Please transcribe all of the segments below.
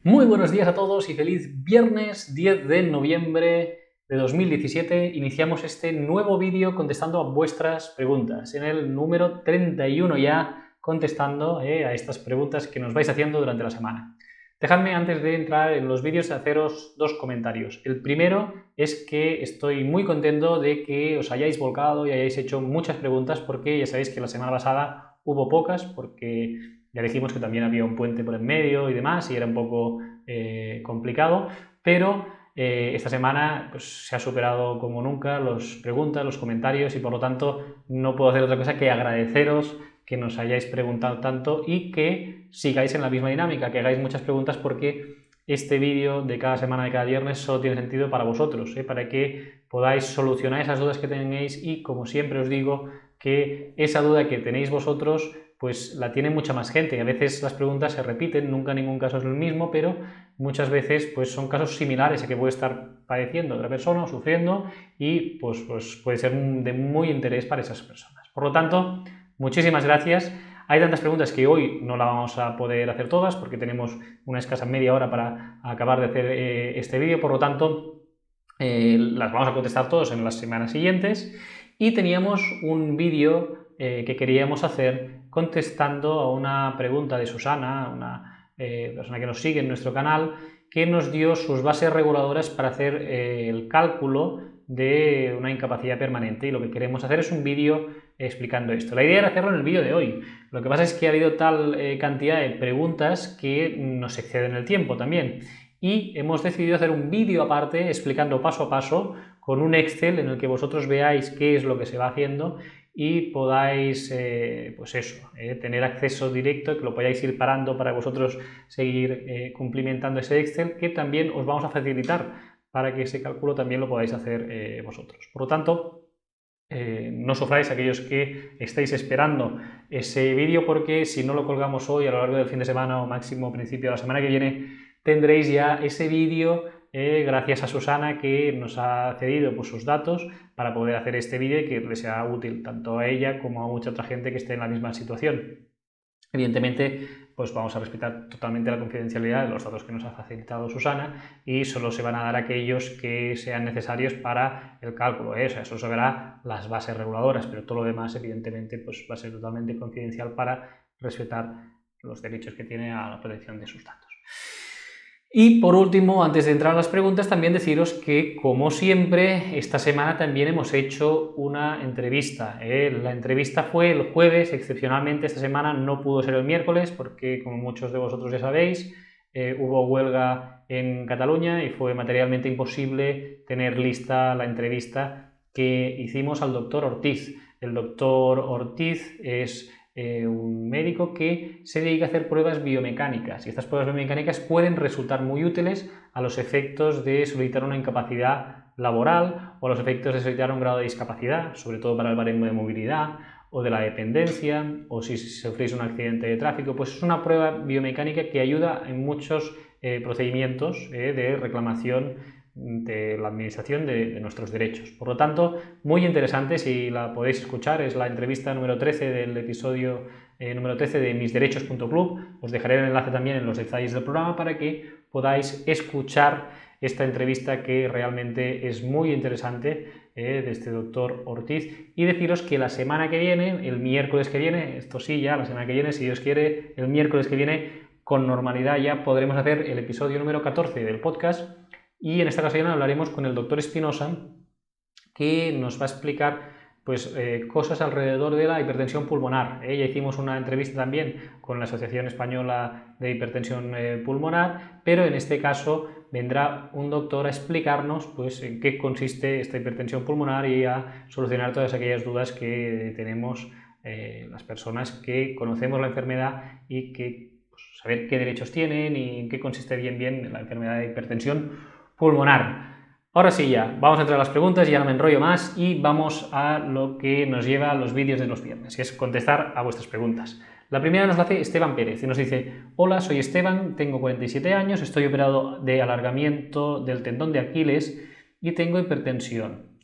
Muy buenos días a todos y feliz viernes 10 de noviembre de 2017. Iniciamos este nuevo vídeo contestando a vuestras preguntas, en el número 31 ya, contestando a estas preguntas que nos vais haciendo durante la semana. Dejadme, antes de entrar en los vídeos, haceros dos comentarios. El primero es que estoy muy contento de que os hayáis volcado y hayáis hecho muchas preguntas, porque ya sabéis que la semana pasada hubo pocas, porque ya dijimos que también había un puente por en medio y demás, y era un poco complicado, pero esta semana pues, se ha superado como nunca las preguntas, los comentarios, y por lo tanto no puedo hacer otra cosa que agradeceros que nos hayáis preguntado tanto y que sigáis en la misma dinámica, que hagáis muchas preguntas, porque este vídeo de cada semana, de cada viernes, solo tiene sentido para vosotros, para que podáis solucionar esas dudas que tenéis. Y como siempre os digo, que esa duda que tenéis vosotros pues la tiene mucha más gente. A veces las preguntas se repiten, nunca en ningún caso es el mismo, pero muchas veces pues son casos similares a que puede estar padeciendo otra persona o sufriendo, y pues puede ser de muy interés para esas personas. Por lo tanto, muchísimas gracias. Hay tantas preguntas que hoy no las vamos a poder hacer todas, porque tenemos una escasa media hora para acabar de hacer este vídeo. Por lo tanto, las vamos a contestar todos en las semanas siguientes. Y teníamos un vídeo que queríamos hacer contestando a una pregunta de Susana, una persona que nos sigue en nuestro canal, que nos dio sus bases reguladoras para hacer el cálculo de una incapacidad permanente, y lo que queremos hacer es un vídeo explicando esto. La idea era hacerlo en el vídeo de hoy. Lo que pasa es que ha habido tal cantidad de preguntas que nos exceden el tiempo también, y hemos decidido hacer un vídeo aparte explicando paso a paso con un Excel en el que vosotros veáis qué es lo que se va haciendo y podáis tener acceso directo, que lo podáis ir parando para vosotros seguir cumplimentando ese Excel, que también os vamos a facilitar para que ese cálculo también lo podáis hacer vosotros. Por lo tanto, no sufráis aquellos que estáis esperando ese vídeo, porque si no lo colgamos hoy, a lo largo del fin de semana o máximo principio de la semana que viene, tendréis ya ese vídeo gracias a Susana, que nos ha cedido pues, sus datos para poder hacer este vídeo y que le sea útil tanto a ella como a mucha otra gente que esté en la misma situación. Evidentemente, pues vamos a respetar totalmente la confidencialidad de los datos que nos ha facilitado Susana, y solo se van a dar aquellos que sean necesarios para el cálculo. O sea, eso se verá las bases reguladoras, pero todo lo demás, evidentemente, pues va a ser totalmente confidencial para respetar los derechos que tiene a la protección de sus datos. Y por último, antes de entrar a las preguntas, también deciros que, como siempre, esta semana también hemos hecho una entrevista. La entrevista fue el jueves, excepcionalmente esta semana no pudo ser el miércoles, porque, como muchos de vosotros ya sabéis, hubo huelga en Cataluña y fue materialmente imposible tener lista la entrevista que hicimos al doctor Ortiz. El doctor Ortiz es un médico que se dedica a hacer pruebas biomecánicas, y estas pruebas biomecánicas pueden resultar muy útiles a los efectos de solicitar una incapacidad laboral o a los efectos de solicitar un grado de discapacidad, sobre todo para el baremo de movilidad o de la dependencia, o si sufrís un accidente de tráfico. Pues es una prueba biomecánica que ayuda en muchos procedimientos de reclamación de la administración de nuestros derechos. Por lo tanto, muy interesante. Si la podéis escuchar, es la entrevista número 13 del episodio número 13 de misderechos.club. Os dejaré el enlace también en los detalles del programa para que podáis escuchar esta entrevista, que realmente es muy interesante, de este doctor Ortiz. Y deciros que la semana que viene, el miércoles que viene, esto sí, ya la semana que viene, si Dios quiere, el miércoles que viene, con normalidad ya podremos hacer el episodio número 14 del podcast. Y en esta ocasión hablaremos con el doctor Espinosa, que nos va a explicar pues, cosas alrededor de la hipertensión pulmonar. Ya hicimos una entrevista también con la Asociación Española de Hipertensión Pulmonar, pero en este caso vendrá un doctor a explicarnos pues, en qué consiste esta hipertensión pulmonar y a solucionar todas aquellas dudas que tenemos las personas que conocemos la enfermedad, y que pues, saber qué derechos tienen y en qué consiste bien la enfermedad de hipertensión pulmonar. Ahora sí, ya vamos a entrar a las preguntas, ya no me enrollo más y vamos a lo que nos lleva a los vídeos de los viernes, que es contestar a vuestras preguntas. La primera nos la hace Esteban Pérez y nos dice: hola, soy Esteban, tengo 47 años, estoy operado de alargamiento del tendón de Aquiles y tengo hipertensión.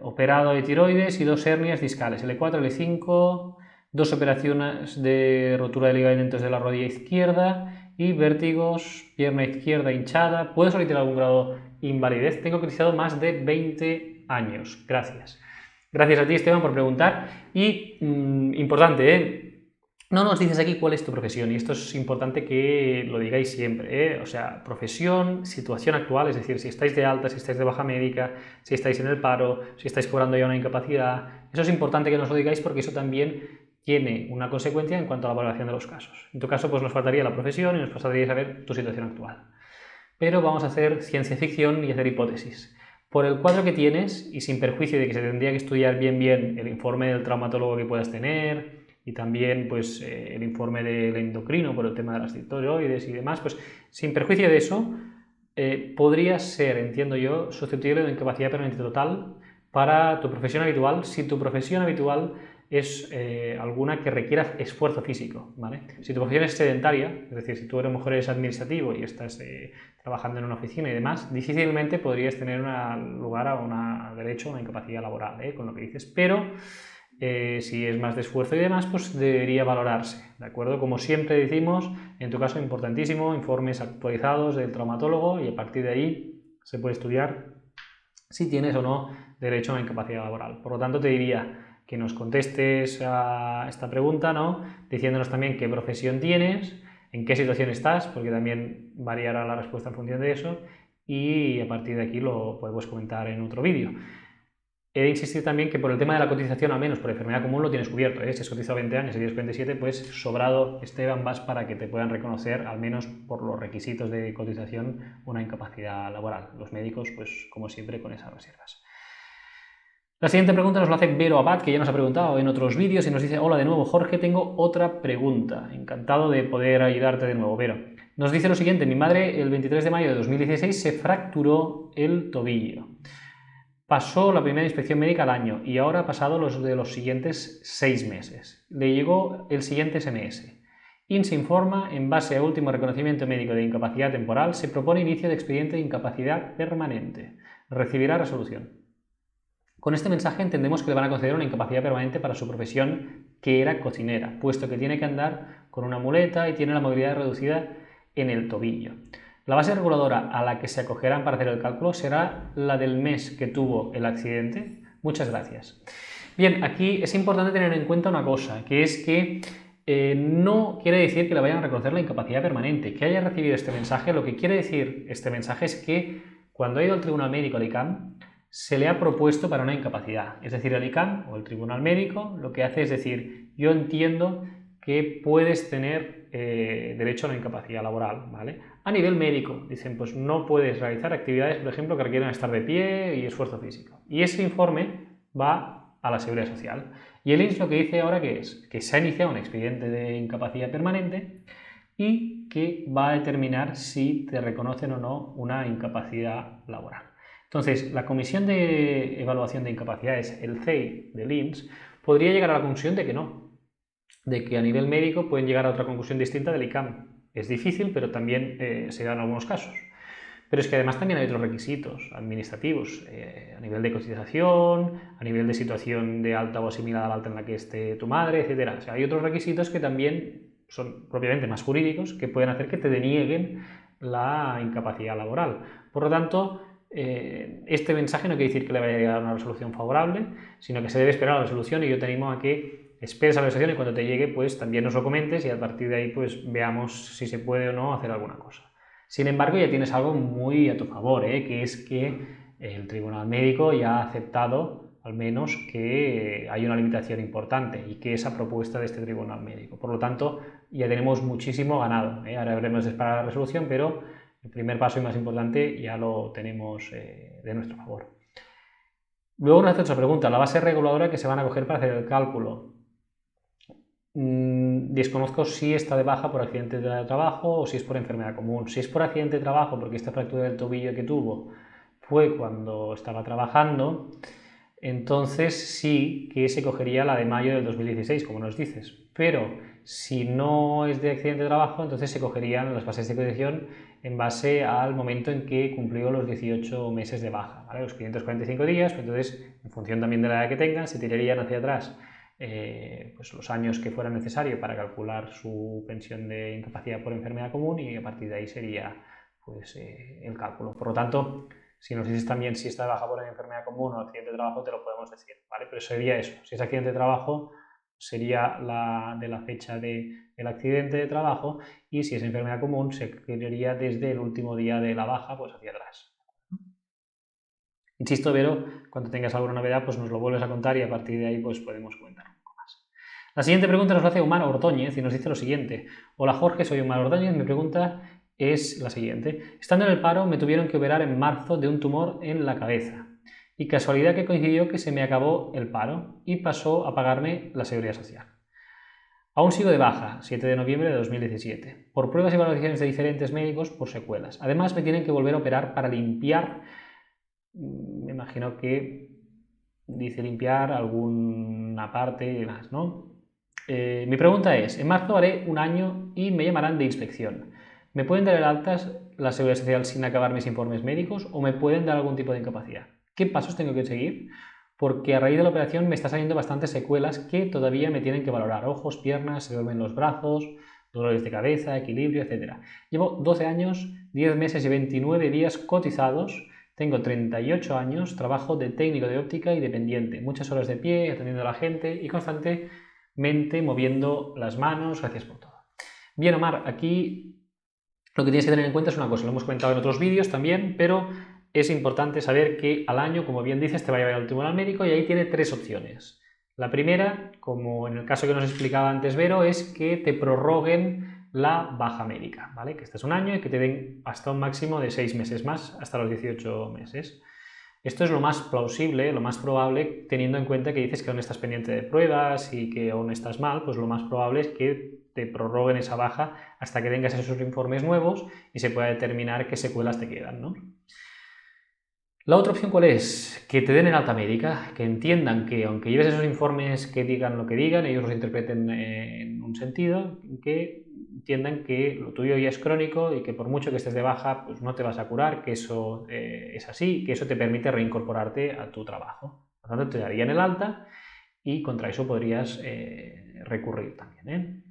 Operado de tiroides y 2 hernias discales, L4, L5, 2 operaciones de rotura de ligamentos de la rodilla izquierda y vértigos, pierna izquierda hinchada. ¿Puedo solicitar algún grado de invalidez? Tengo cotizado más de 20 años. Gracias. Gracias a ti, Esteban, por preguntar. Y importante, no nos dices aquí cuál es tu profesión, y esto es importante que lo digáis siempre, O sea, profesión, situación actual, es decir, si estáis de alta, si estáis de baja médica, si estáis en el paro, si estáis cobrando ya una incapacidad. Eso es importante que nos lo digáis porque eso también tiene una consecuencia en cuanto a la valoración de los casos. En tu caso, pues nos faltaría la profesión y nos faltaría saber tu situación actual. Pero vamos a hacer ciencia ficción y hacer hipótesis. Por el cuadro que tienes, y sin perjuicio de que se tendría que estudiar bien el informe del traumatólogo que puedas tener, y también pues, el informe del endocrino por el tema de las tiroides y demás, pues sin perjuicio de eso, podrías ser, entiendo yo, susceptible de incapacidad permanente total para tu profesión habitual, si tu profesión habitual es alguna que requiera esfuerzo físico, ¿vale? Si tu profesión es sedentaria, es decir, si tú a lo mejor eres administrativo y estás trabajando en una oficina y demás, difícilmente podrías tener lugar a derecho a una incapacidad laboral, con lo que dices, pero si es más de esfuerzo y demás, pues debería valorarse, ¿de acuerdo? Como siempre decimos, en tu caso importantísimo, informes actualizados del traumatólogo y a partir de ahí se puede estudiar si tienes o no derecho a una incapacidad laboral. Por lo tanto, te diría que nos contestes a esta pregunta, ¿no? Diciéndonos también qué profesión tienes, en qué situación estás, porque también variará la respuesta en función de eso, y a partir de aquí lo podemos comentar en otro vídeo. He de insistir también que por el tema de la cotización, al menos por enfermedad común, lo tienes cubierto. Si has cotizado 20 años y tienes 27, pues sobrado, Esteban, vas para que te puedan reconocer, al menos por los requisitos de cotización, una incapacidad laboral. Los médicos, pues como siempre, con esas reservas. La siguiente pregunta nos la hace Vero Abad, que ya nos ha preguntado en otros vídeos y nos dice: hola de nuevo, Jorge, tengo otra pregunta. Encantado de poder ayudarte de nuevo, Vero. Nos dice lo siguiente: mi madre el 23 de mayo de 2016 se fracturó el tobillo. Pasó la primera inspección médica al año y ahora ha pasado los siguientes 6 meses. Le llegó el siguiente SMS. INSS informa, en base a último reconocimiento médico de incapacidad temporal, se propone inicio de expediente de incapacidad permanente. Recibirá resolución. Con este mensaje entendemos que le van a conceder una incapacidad permanente para su profesión, que era cocinera, puesto que tiene que andar con una muleta y tiene la movilidad reducida en el tobillo. La base reguladora a la que se acogerán para hacer el cálculo será la del mes que tuvo el accidente. Muchas gracias. Bien, aquí es importante tener en cuenta una cosa, que es que no quiere decir que le vayan a reconocer la incapacidad permanente. Que haya recibido este mensaje, lo que quiere decir este mensaje es que cuando ha ido al Tribunal Médico, al ICAM, se le ha propuesto para una incapacidad. Es decir, el ICAM o el Tribunal Médico lo que hace es decir: yo entiendo que puedes tener derecho a la incapacidad laboral, ¿vale? A nivel médico, dicen, pues no puedes realizar actividades, por ejemplo, que requieran estar de pie y esfuerzo físico. Y ese informe va a la Seguridad Social. Y el INSS lo que dice ahora que es que se ha iniciado un expediente de incapacidad permanente y que va a determinar si te reconocen o no una incapacidad laboral. Entonces, la Comisión de Evaluación de Incapacidades, el CEI del INSS, podría llegar a la conclusión de que no, de que a nivel médico pueden llegar a otra conclusión distinta del ICAM. Es difícil, pero también se da en algunos casos. Pero es que además también hay otros requisitos administrativos, a nivel de cotización, a nivel de situación de alta o asimilada a la alta en la que esté tu madre, etc. O sea, hay otros requisitos que también son propiamente más jurídicos, que pueden hacer que te denieguen la incapacidad laboral. Por lo tanto, este mensaje no quiere decir que le vaya a llegar una resolución favorable, sino que se debe esperar a la resolución, y yo te animo a que esperes a la resolución y cuando te llegue pues también nos lo comentes y a partir de ahí pues veamos si se puede o no hacer alguna cosa. Sin embargo, ya tienes algo muy a tu favor, que es que el Tribunal Médico ya ha aceptado al menos que hay una limitación importante y que esa propuesta de este Tribunal Médico. Por lo tanto, ya tenemos muchísimo ganado. Ahora habremos de esperar a la resolución, pero el primer paso y más importante ya lo tenemos de nuestro favor. Luego nos hace otra pregunta: la base reguladora que se van a coger para hacer el cálculo. Desconozco si está de baja por accidente de trabajo o si es por enfermedad común. Si es por accidente de trabajo, porque esta fractura del tobillo que tuvo fue cuando estaba trabajando, entonces sí que se cogería la de mayo del 2016, como nos dices. Pero si no es de accidente de trabajo, entonces se cogerían las bases de cotización en base al momento en que cumplió los 18 meses de baja, ¿vale? Los 545 días, pues entonces, en función también de la edad que tengan, se tirarían hacia atrás pues los años que fueran necesarios para calcular su pensión de incapacidad por enfermedad común y a partir de ahí sería pues, el cálculo. Por lo tanto, si nos dices también si está de baja por enfermedad común o accidente de trabajo, te lo podemos decir, ¿vale? Pero sería eso. Si es accidente de trabajo, sería de la fecha del accidente de trabajo, y si es enfermedad común, se quedaría desde el último día de la baja, pues hacia atrás. Insisto, Vero, cuando tengas alguna novedad, pues nos lo vuelves a contar y a partir de ahí pues podemos comentar un poco más. La siguiente pregunta nos la hace Omar Ordóñez y nos dice lo siguiente. Hola Jorge, soy Omar Ordóñez, mi pregunta es la siguiente. Estando en el paro me tuvieron que operar en marzo de un tumor en la cabeza y casualidad que coincidió que se me acabó el paro y pasó a pagarme la Seguridad Social. Aún sigo de baja, 7 de noviembre de 2017, por pruebas y valoraciones de diferentes médicos por secuelas. Además me tienen que volver a operar para limpiar, me imagino que dice limpiar alguna parte y demás, ¿no? Mi pregunta es, en marzo haré un año y me llamarán de inspección. ¿Me pueden dar el alta la Seguridad Social sin acabar mis informes médicos o me pueden dar algún tipo de incapacidad? ¿Qué pasos tengo que seguir? Porque a raíz de la operación me está saliendo bastantes secuelas que todavía me tienen que valorar. Ojos, piernas, se duermen los brazos, dolores de cabeza, equilibrio, etc. Llevo 12 años, 10 meses y 29 días cotizados. Tengo 38 años, trabajo de técnico de óptica y dependiente. Muchas horas de pie, atendiendo a la gente y constantemente moviendo las manos. Gracias por todo. Bien, Omar, aquí lo que tienes que tener en cuenta es una cosa, lo hemos comentado en otros vídeos también, pero es importante saber que al año, como bien dices, te va a llevar al tribunal médico y ahí tiene tres opciones. La primera, como en el caso que nos explicaba antes Vero, es que te prorroguen la baja médica, ¿vale? Que estés un año y que te den hasta un máximo de 6 meses más, hasta los 18 meses. Esto es lo más plausible, lo más probable, teniendo en cuenta que dices que aún estás pendiente de pruebas y que aún estás mal, pues lo más probable es que te prorroguen esa baja hasta que tengas esos informes nuevos y se pueda determinar qué secuelas te quedan, ¿no? La otra opción, ¿cuál es? Que te den el alta médica, que entiendan que aunque lleves esos informes que digan lo que digan, ellos los interpreten en un sentido, que entiendan que lo tuyo ya es crónico y que por mucho que estés de baja, pues no te vas a curar, que eso es así, que eso te permite reincorporarte a tu trabajo. Por lo tanto, te darían el alta y contra eso podrías recurrir también, ¿eh?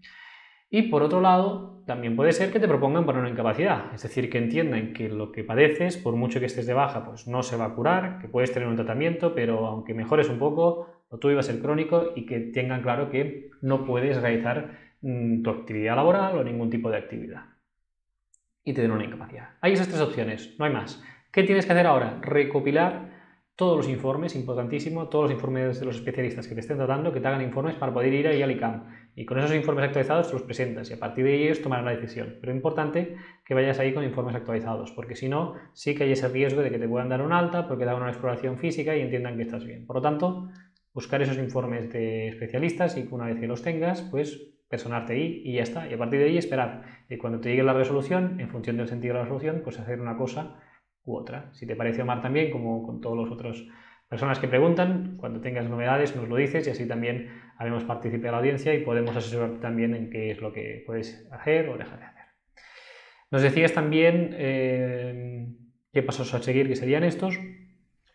Y por otro lado, también puede ser que te propongan poner una incapacidad, es decir, que entiendan que lo que padeces, por mucho que estés de baja, pues no se va a curar, que puedes tener un tratamiento, pero aunque mejores un poco, lo tuyo va a ser crónico y que tengan claro que no puedes realizar tu actividad laboral o ningún tipo de actividad. Y te den una incapacidad. Hay esas tres opciones, no hay más. ¿Qué tienes que hacer ahora? Recopilar todos los informes, importantísimo, todos los informes de los especialistas que te estén tratando, que te hagan informes para poder ir ahí al ICAM. Y con esos informes actualizados te los presentas y a partir de ellos tomarán la decisión. Pero es importante que vayas ahí con informes actualizados, porque si no, sí que hay ese riesgo de que te puedan dar un alta porque dan una exploración física y entiendan que estás bien. Por lo tanto, buscar esos informes de especialistas y una vez que los tengas, pues personarte ahí y ya está. Y a partir de ahí esperar. Y cuando te llegue la resolución, en función del sentido de la resolución, pues hacer una cosa u otra. Si te parece, Omar, también, como con todos los otros personas que preguntan, cuando tengas novedades nos lo dices y así también haremos partícipe de la audiencia y podemos asesorarte también en qué es lo que puedes hacer o dejar de hacer. Nos decías también qué pasos a seguir, que serían estos.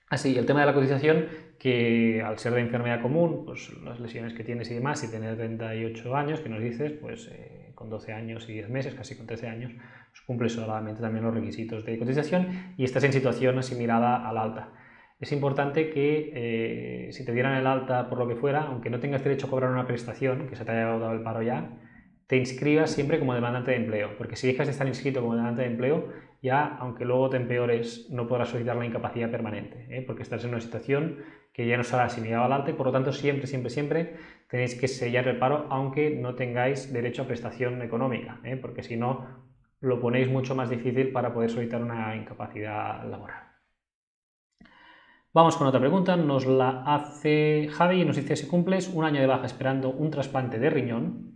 Así, el tema de la cotización, que al ser de enfermedad común, pues las lesiones que tienes y demás, y tener 38 años, que nos dices, pues con 12 años y 10 meses, casi con 13 años, pues cumples solamente también los requisitos de cotización y estás en situación asimilada al alta. Es importante que si te dieran el alta por lo que fuera, aunque no tengas derecho a cobrar una prestación, que se te haya dado el paro ya, te inscribas siempre como demandante de empleo, porque si dejas de estar inscrito como demandante de empleo, ya, aunque luego te empeores, no podrás solicitar la incapacidad permanente, porque estás en una situación que ya no será asimilada al alta y por lo tanto siempre tenéis que sellar el paro aunque no tengáis derecho a prestación económica, porque si no lo ponéis mucho más difícil para poder solicitar una incapacidad laboral. Vamos con otra pregunta, nos la hace Javi y nos dice: si cumples un año de baja esperando un trasplante de riñón,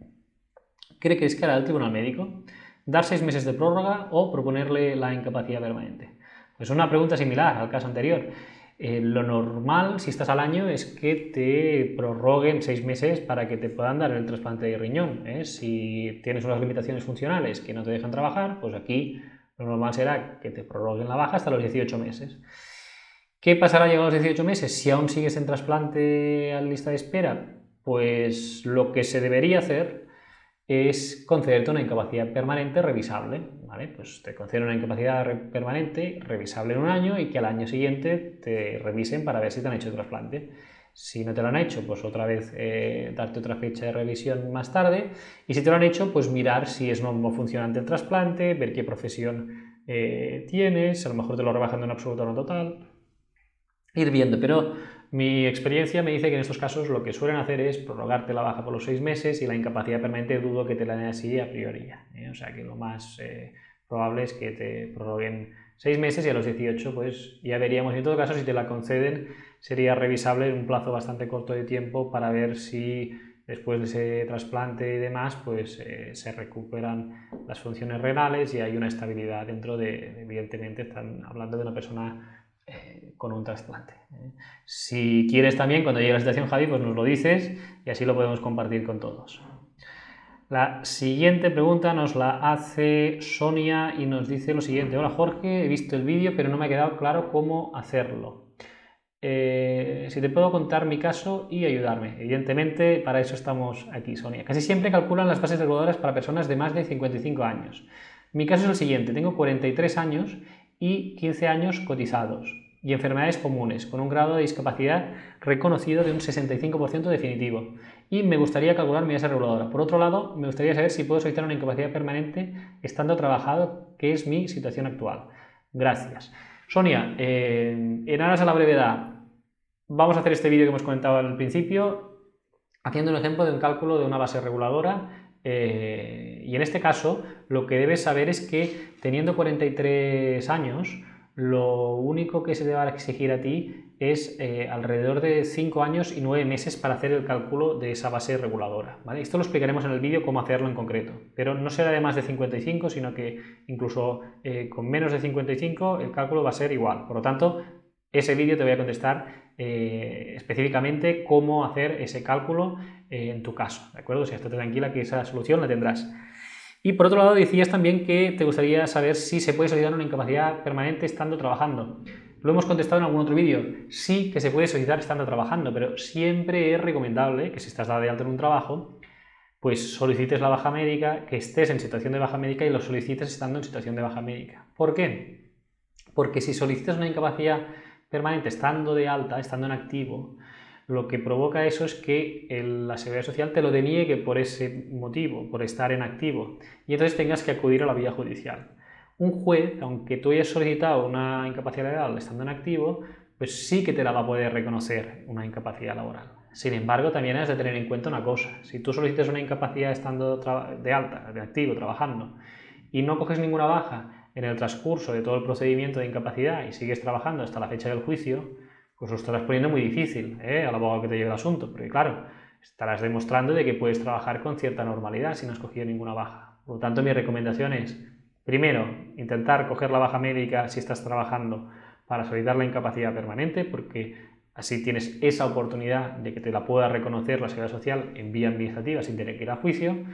¿qué crees que hará el tribunal médico? ¿Dar 6 meses de prórroga o proponerle la incapacidad permanente? Pues una pregunta similar al caso anterior. Lo normal, si estás al año, es que te prorroguen 6 meses para que te puedan dar el trasplante de riñón. Si tienes unas limitaciones funcionales que no te dejan trabajar, pues aquí lo normal será que te prorroguen la baja hasta los 18 meses. ¿Qué pasará llegados los 18 meses? Si aún sigues en trasplante a lista de espera, Pues lo que se debería hacer es concederte una incapacidad permanente revisable, ¿vale? Pues te conceden una incapacidad permanente revisable en un año y que al año siguiente te revisen para ver si te han hecho el trasplante. Si no te lo han hecho, pues otra vez darte otra fecha de revisión más tarde, y si te lo han hecho, pues mirar si es no funcionante el trasplante, ver qué profesión tienes, a lo mejor te lo rebajan de un absoluto a un total, ir viendo, pero mi experiencia me dice que en estos casos lo que suelen hacer es prorrogarte la baja por los 6 meses y la incapacidad permanente dudo que te la den así a priori, o sea que lo más probable es que te prorroguen 6 meses y a los 18 pues ya veríamos. Y en todo caso, si te la conceden, sería revisable en un plazo bastante corto de tiempo para ver si después de ese trasplante y demás pues se recuperan las funciones renales y hay una estabilidad dentro de evidentemente están hablando de una persona con un trasplante. Si quieres también, cuando llegue la situación, Javi, pues nos lo dices y así lo podemos compartir con todos. La siguiente pregunta nos la hace Sonia y nos dice lo siguiente. Hola Jorge, he visto el vídeo pero no me ha quedado claro cómo hacerlo. Si te puedo contar mi caso y ayudarme. Evidentemente, para eso estamos aquí, Sonia. Casi siempre calculan las bases reguladoras para personas de más de 55 años. Mi caso es el siguiente. Tengo 43 años y 15 años cotizados y enfermedades comunes, con un grado de discapacidad reconocido de un 65% definitivo. Y me gustaría calcular mi base reguladora. Por otro lado, me gustaría saber si puedo solicitar una incapacidad permanente estando trabajado, que es mi situación actual. Gracias. Sonia, en aras a la brevedad, vamos a hacer este vídeo que hemos comentado al principio, haciendo un ejemplo de un cálculo de una base reguladora. Y en este caso, lo que debes saber es que teniendo 43 años, lo único que se te va a exigir a ti es alrededor de 5 años y 9 meses para hacer el cálculo de esa base reguladora, ¿vale? Esto lo explicaremos en el vídeo cómo hacerlo en concreto, pero no será de más de 55, sino que incluso con menos de 55 el cálculo va a ser igual. Por lo tanto, ese vídeo te voy a contestar específicamente cómo hacer ese cálculo en tu caso, ¿de acuerdo? O sea, estate tranquila que esa solución la tendrás. Y por otro lado decías también que te gustaría saber si se puede solicitar una incapacidad permanente estando trabajando. Lo hemos contestado en algún otro vídeo. Sí que se puede solicitar estando trabajando, pero siempre es recomendable que si estás dado de alta en un trabajo, pues solicites la baja médica, que estés en situación de baja médica y lo solicites estando en situación de baja médica. ¿Por qué? Porque si solicitas una incapacidad permanente estando de alta, estando en activo, lo que provoca eso es que la Seguridad Social te lo deniegue por ese motivo, por estar en activo, y entonces tengas que acudir a la vía judicial. Un juez, aunque tú hayas solicitado una incapacidad legal estando en activo, pues sí que te la va a poder reconocer una incapacidad laboral. Sin embargo, también has de tener en cuenta una cosa. Si tú solicitas una incapacidad estando de alta, de activo, trabajando, y no coges ninguna baja en el transcurso de todo el procedimiento de incapacidad y sigues trabajando hasta la fecha del juicio, pues lo estarás poniendo muy difícil al abogado que te lleve el asunto, porque claro, estarás demostrando de que puedes trabajar con cierta normalidad si no has cogido ninguna baja. Por lo tanto, mi recomendación es, primero, intentar coger la baja médica si estás trabajando para solicitar la incapacidad permanente, porque así tienes esa oportunidad de que te la pueda reconocer la Seguridad Social en vía administrativa sin tener que ir a juicio.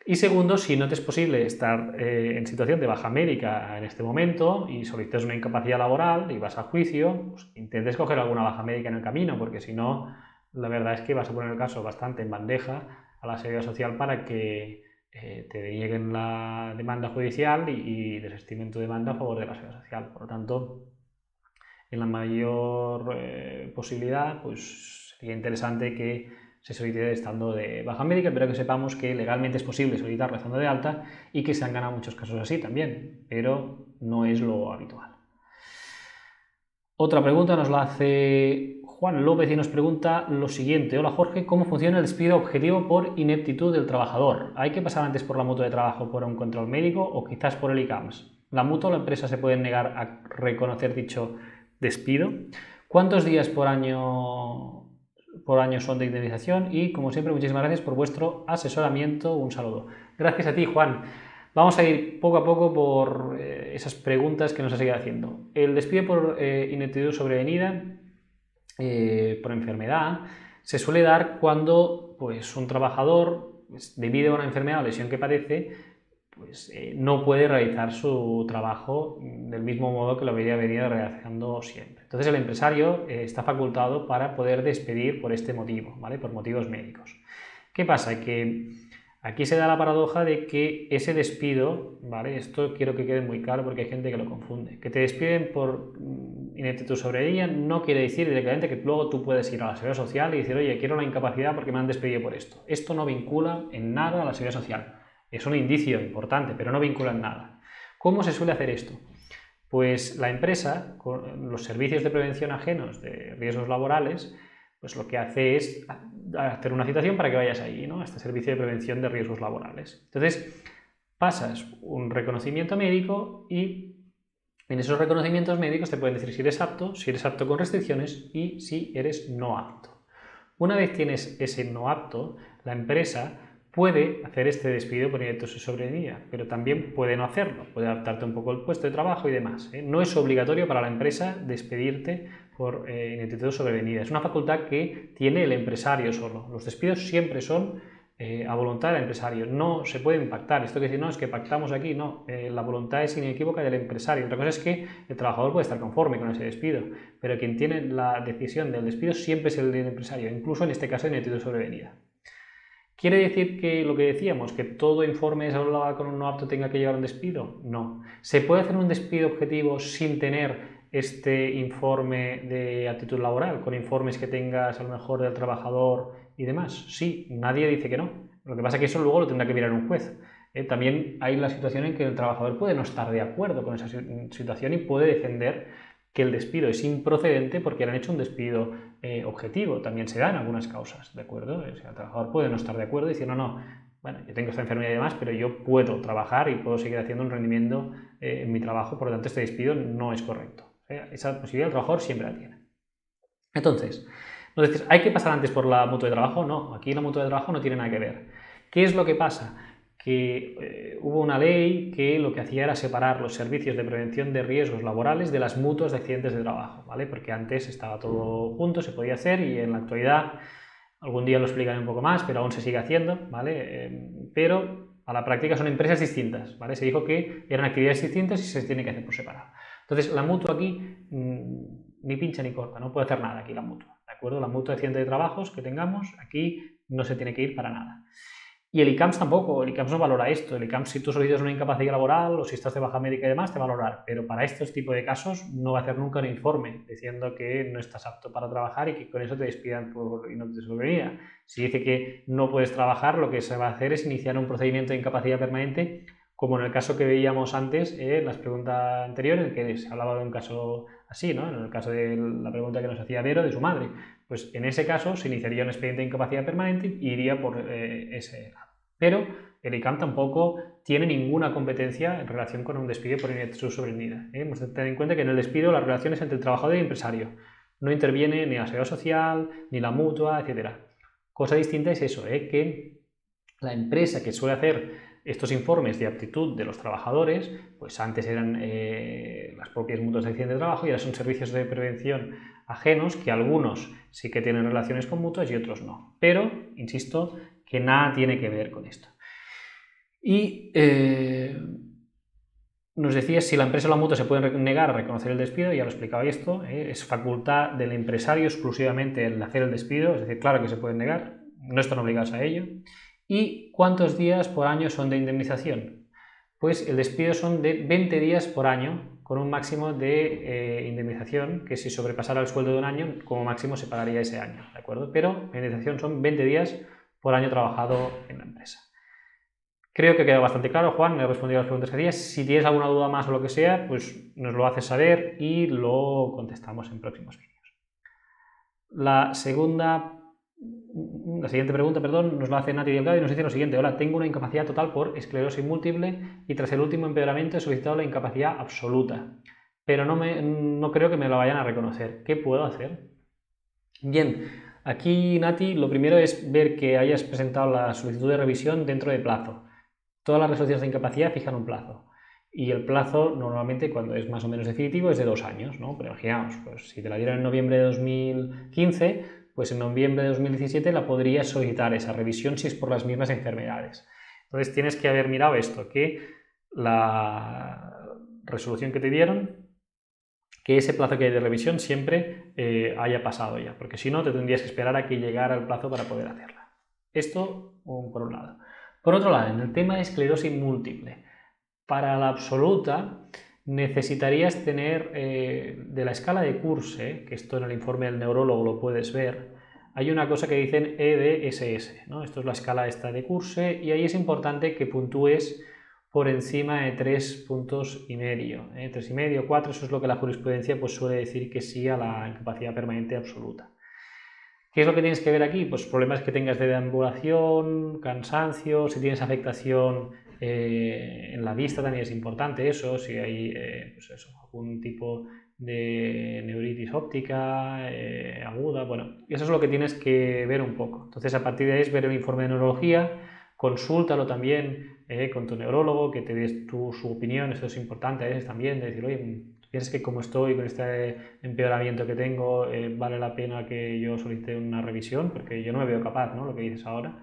Y segundo, si no te es posible estar en situación de baja médica en este momento y solicitas una incapacidad laboral y vas a juicio, pues intentes coger alguna baja médica en el camino, porque si no, la verdad es que vas a poner el caso bastante en bandeja a la Seguridad Social para que te denieguen la demanda judicial y desestimen tu demanda a favor de la Seguridad Social. Por lo tanto, en la mayor posibilidad, pues sería interesante que se solicite estando de baja médica, pero que sepamos que legalmente es posible solicitarla estando de alta y que se han ganado muchos casos así también, pero no es lo habitual. Otra pregunta nos la hace Juan López y nos pregunta lo siguiente. Hola Jorge, ¿cómo funciona el despido objetivo por ineptitud del trabajador? ¿Hay que pasar antes por la mutua de trabajo por un control médico o quizás por el ICAMS? ¿La mutua o la empresa se pueden negar a reconocer dicho despido? ¿Cuántos días por año son de indemnización? Y como siempre, muchísimas gracias por vuestro asesoramiento. Un saludo. Gracias a ti, Juan. Vamos a ir poco a poco por esas preguntas que nos has ido haciendo. El despido por ineptitud sobrevenida, por enfermedad, se suele dar cuando pues, un trabajador, debido a una enfermedad o lesión que padece, pues no puede realizar su trabajo del mismo modo que lo habría venido realizando siempre. Entonces el empresario está facultado para poder despedir por este motivo, ¿vale? Por motivos médicos. ¿Qué pasa? Que aquí se da la paradoja de que ese despido, ¿vale? Esto quiero que quede muy claro porque hay gente que lo confunde. Que te despiden por ineptitud sobrevenida no quiere decir directamente que luego tú puedes ir a la Seguridad Social y decir, oye, quiero una incapacidad porque me han despedido por esto. Esto no vincula en nada a la Seguridad Social. Es un indicio importante, pero no vincula en nada. ¿Cómo se suele hacer esto? Pues la empresa, con los servicios de prevención ajenos de riesgos laborales, pues lo que hace es hacer una citación para que vayas ahí, ¿no? A este servicio de prevención de riesgos laborales. Entonces, pasas un reconocimiento médico y en esos reconocimientos médicos te pueden decir si eres apto con restricciones y si eres no apto. Una vez tienes ese no apto, la empresa puede hacer este despido por ineptitud sobrevenida, pero también puede no hacerlo, puede adaptarte un poco el puesto de trabajo y demás. No es obligatorio para la empresa despedirte por ineptitud sobrevenida, es una facultad que tiene el empresario solo. Los despidos siempre son a voluntad del empresario, no se puede impactar. Esto que decir, no, es que pactamos aquí, no, la voluntad es inequívoca del empresario. Otra cosa es que el trabajador puede estar conforme con ese despido, pero quien tiene la decisión del despido siempre es el empresario, incluso en este caso de ineptitud sobrevenida. ¿Quiere decir que lo que decíamos, que todo informe saludable con un no apto tenga que llevar un despido? No. ¿Se puede hacer un despido objetivo sin tener este informe de aptitud laboral, con informes que tengas a lo mejor del trabajador y demás? Sí, nadie dice que no. Lo que pasa es que eso luego lo tendrá que mirar un juez. También hay la situación en que el trabajador puede no estar de acuerdo con esa situación y puede defender que el despido es improcedente porque le han hecho un despido objetivo. También se dan algunas causas, ¿de acuerdo? O sea, el trabajador puede no estar de acuerdo y decir, no, bueno, yo tengo esta enfermedad y demás, pero yo puedo trabajar y puedo seguir haciendo un rendimiento en mi trabajo, por lo tanto este despido no es correcto. Esa posibilidad el trabajador siempre la tiene. Entonces, nos decís, ¿hay que pasar antes por la mutua de trabajo? No, aquí la mutua de trabajo no tiene nada que ver. ¿Qué es lo que pasa? Que hubo una ley que lo que hacía era separar los servicios de prevención de riesgos laborales de las mutuas de accidentes de trabajo, ¿vale? Porque antes estaba todo junto, se podía hacer y en la actualidad, algún día lo explicaré un poco más, pero aún se sigue haciendo, ¿vale? Pero a la práctica son empresas distintas, ¿vale? Se dijo que eran actividades distintas y se tiene que hacer por separado. Entonces, la mutua aquí ni pincha ni corta, no puede hacer nada aquí la mutua, ¿de acuerdo? La mutua de accidente de trabajos que tengamos aquí no se tiene que ir para nada. Y el ICAMS tampoco, el ICAMS no valora esto. El ICAMS, si tú solicitas una incapacidad laboral o si estás de baja médica y demás, te va a valorar. Pero para estos tipos de casos no va a hacer nunca un informe diciendo que no estás apto para trabajar y que con eso te despidan por ineptitud sobrevenida. Si dice que no puedes trabajar, lo que se va a hacer es iniciar un procedimiento de incapacidad permanente, como en el caso que veíamos antes, en las preguntas anteriores, en que se hablaba de un caso así, ¿no? En el caso de la pregunta que nos hacía Vero de su madre. Pues en ese caso se iniciaría un expediente de incapacidad permanente y iría por ese lado. Pero el ICAM tampoco tiene ninguna competencia en relación con un despido por ineptitud sobrevenida. Hemos de tener en cuenta que en el despido las relaciones entre el trabajador y el empresario. No interviene ni la seguridad social, ni la mutua, etc. Cosa distinta es eso, que la empresa que suele hacer estos informes de aptitud de los trabajadores, pues antes eran las propias mutuas de accidente de trabajo y ahora son servicios de prevención ajenos que algunos sí que tienen relaciones con mutuas y otros no. Pero, insisto, que nada tiene que ver con esto. Y nos decía si la empresa o la mutua se pueden negar a reconocer el despido, ya lo explicaba esto, es facultad del empresario exclusivamente el hacer el despido, es decir, claro que se pueden negar, no están obligados a ello. ¿Y cuántos días por año son de indemnización? Pues el despido son de 20 días por año, con un máximo de indemnización, que si sobrepasara el sueldo de un año, como máximo se pagaría ese año, ¿de acuerdo? Pero la indemnización son 20 días por año trabajado en la empresa. Creo que queda bastante claro, Juan, me he respondido a las preguntas que hacías. Si tienes alguna duda más o lo que sea, pues nos lo haces saber y lo contestamos en próximos vídeos. La siguiente pregunta, nos la hace Nati Delgado y nos dice lo siguiente. Hola, tengo una incapacidad total por esclerosis múltiple y tras el último empeoramiento he solicitado la incapacidad absoluta, pero no creo que me la vayan a reconocer. ¿Qué puedo hacer? Bien, aquí, Nati, lo primero es ver que hayas presentado la solicitud de revisión dentro de plazo. Todas las resoluciones de incapacidad fijan un plazo. Y el plazo, normalmente, cuando es más o menos definitivo, es de 2 años, ¿no? Pero imaginaos, pues, si te la dieron en noviembre de 2015, pues en noviembre de 2017 la podrías solicitar esa revisión si es por las mismas enfermedades. Entonces tienes que haber mirado esto, que la resolución que te dieron, que ese plazo que hay de revisión siempre haya pasado ya, porque si no te tendrías que esperar a que llegara el plazo para poder hacerla. Esto por un lado. Por otro lado, en el tema de esclerosis múltiple, para la absoluta necesitarías tener de la escala de Kurse, que esto en el informe del neurólogo lo puedes ver, hay una cosa que dicen EDSS, ¿no? Esto es la escala esta de Kurse y ahí es importante que puntúes por encima de 3,5 puntos, 3,5, 4, eso es lo que la jurisprudencia pues, suele decir que sí a la incapacidad permanente absoluta. ¿Qué es lo que tienes que ver aquí? Pues problemas que tengas de deambulación, cansancio, si tienes afectación en la vista también es importante eso, si hay pues eso, algún tipo de neuritis óptica aguda, bueno, eso es lo que tienes que ver un poco. Entonces a partir de ahí es ver el informe de neurología, consúltalo también con tu neurólogo, que te des su opinión, eso es importante a veces también, de decir, oye, ¿piensas que como estoy con este empeoramiento que tengo, vale la pena que yo solicite una revisión? Porque yo no me veo capaz, ¿no? Lo que dices ahora.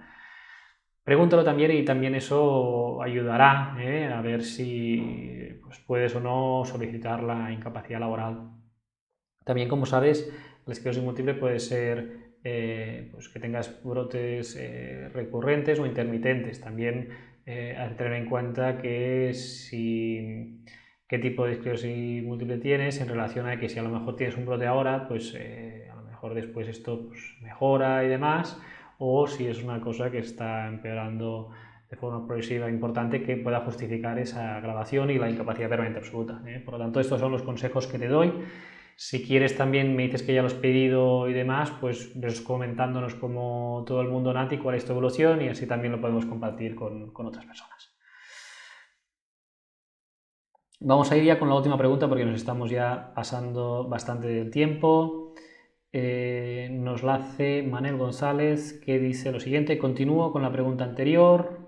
Pregúntalo también y también eso ayudará a ver si pues, puedes o no solicitar la incapacidad laboral. También, como sabes, la esclerosis múltiple puede ser pues que tengas brotes recurrentes o intermitentes. También hay que tener en cuenta que qué tipo de esclerosis múltiple tienes en relación a que si a lo mejor tienes un brote ahora, pues a lo mejor después esto pues, mejora y demás, o si es una cosa que está empeorando de forma progresiva importante que pueda justificar esa agravación y la incapacidad permanente absoluta. Por lo tanto, estos son los consejos que te doy. Si quieres también, me dices que ya lo has pedido y demás, pues ves comentándonos como todo el mundo Nati cuál es tu evolución y así también lo podemos compartir con otras personas. Vamos a ir ya con la última pregunta porque nos estamos ya pasando bastante del tiempo. Nos la hace Manel González, que dice lo siguiente: continúo con la pregunta anterior.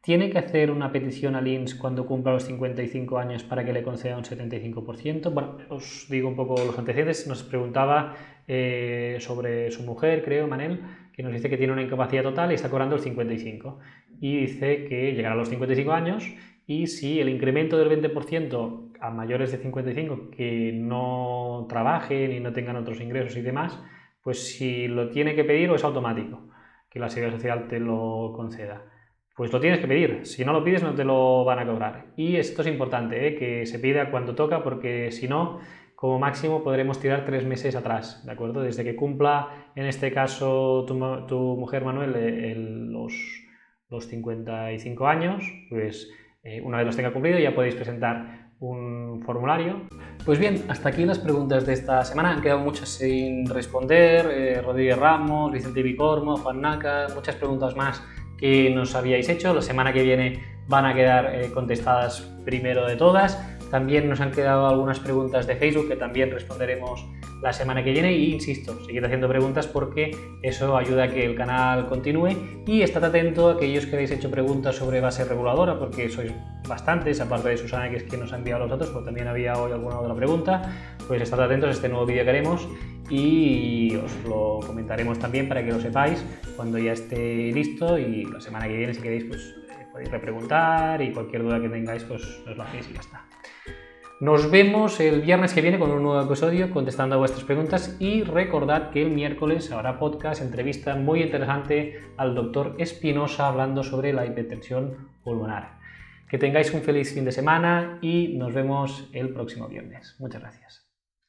¿Tiene que hacer una petición al INS cuando cumpla los 55 años para que le conceda un 75%? Bueno, os digo un poco los antecedentes. Nos preguntaba sobre su mujer, creo, Manel, que nos dice que tiene una incapacidad total y está cobrando el 55%. Y dice que llegará a los 55 años y si el incremento del 20% a mayores de 55 que no trabajen y no tengan otros ingresos y demás, pues si lo tiene que pedir o es automático, que la Seguridad Social te lo conceda. Pues lo tienes que pedir, si no lo pides no te lo van a cobrar. Y esto es importante, que se pida cuando toca, porque si no, como máximo podremos tirar 3 meses atrás, ¿de acuerdo? Desde que cumpla, en este caso, tu mujer Manuel, los 55 años, pues una vez los tenga cumplido ya podéis presentar un formulario. Pues bien, hasta aquí las preguntas de esta semana. Han quedado muchas sin responder. Rodríguez Ramos, Vicente Vicormo, Juan Naca, muchas preguntas más que nos habíais hecho. La semana que viene van a quedar contestadas primero de todas. También nos han quedado algunas preguntas de Facebook que también responderemos la semana que viene y insisto, seguid haciendo preguntas porque eso ayuda a que el canal continúe y estad atento a aquellos que habéis hecho preguntas sobre base reguladora porque sois bastantes, aparte de Susana que es quien nos ha enviado los datos, pero también había hoy alguna otra pregunta, pues estad atentos a este nuevo vídeo que haremos y os lo comentaremos también para que lo sepáis cuando ya esté listo y la semana que viene si queréis pues podéis repreguntar y cualquier duda que tengáis pues os lo hacéis y ya está. Nos vemos el viernes que viene con un nuevo episodio contestando a vuestras preguntas y recordad que el miércoles habrá podcast, entrevista muy interesante al doctor Espinosa hablando sobre la hipertensión pulmonar. Que tengáis un feliz fin de semana y nos vemos el próximo viernes. Muchas gracias.